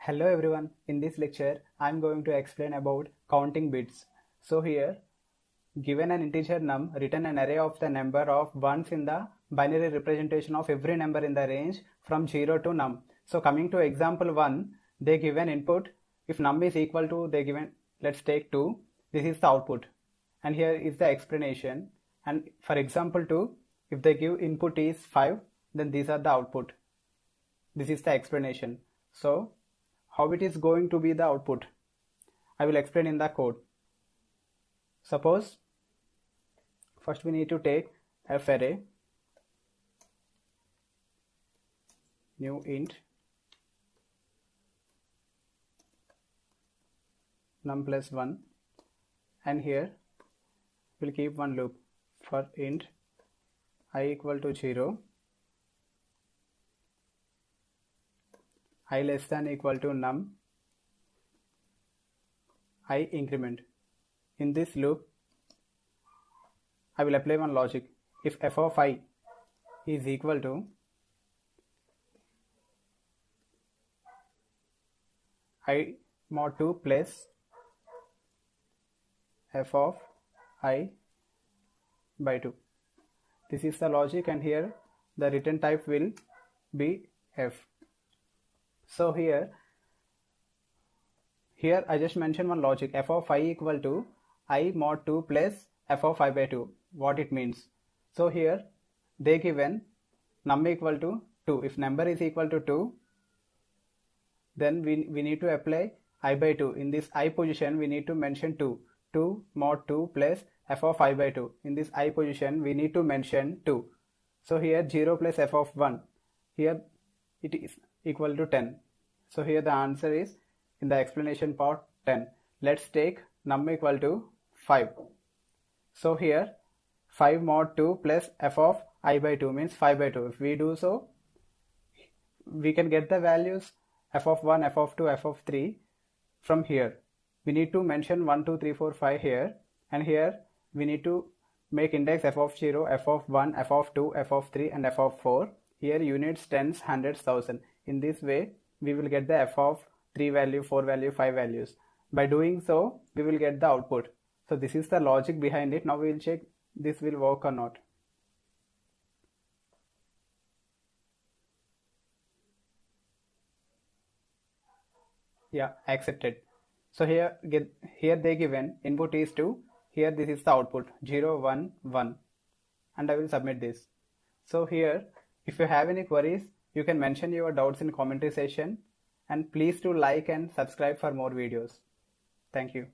Hello everyone, in this lecture I am going to explain about counting bits. So here, given an integer num, return an array of the number of ones in the binary representation of every number in the range from 0 to num. So coming to example 1, they give an input. If num is equal to, they given, let's take 2, this is the output. And here is the explanation. And for example 2, if they give input is 5, then these are the output. This is the explanation. So how it is going to be the output, I will explain in the code. Suppose first we need to take f array, new int num plus 1, and here we'll keep one loop for int I equal to 0, I less than equal to num, I increment. In this loop, I will apply one logic. If f of I is equal to I mod 2 plus f of I by 2. This is the logic, and here the return type will be f. So here I just mentioned one logic, f of I equal to I mod 2 plus f of I by 2. What it means? So here they given num equal to 2. If number is equal to 2, then we need to apply I by 2. In this I position we need to mention 2. 2 mod 2 plus f of I by 2. In this I position we need to mention 2. So here 0 plus f of 1. Here it is equal to 10. So here the answer is in the explanation part 10. Let's take num equal to 5. So here 5 mod 2 plus f of I by 2 means 5 by 2. If we do so, we can get the values f of 1, f of 2, f of 3 from here. We need to mention 1, 2, 3, 4, 5 here, and here we need to make index f of 0, f of 1, f of 2, f of 3 and f of 4. Here units, tens, hundreds, thousand. In this way we will get the f of 3 value, 4 value, 5 values. By doing so we will get the output. So this is the logic behind it. Now we will check this will work or not. Yeah, accepted. So here they given input is 2, here this is the output 0, 1, 1, and I will submit this. So here if you have any queries, you can mention your doubts in commentary section, and please do like and subscribe for more videos. Thank you.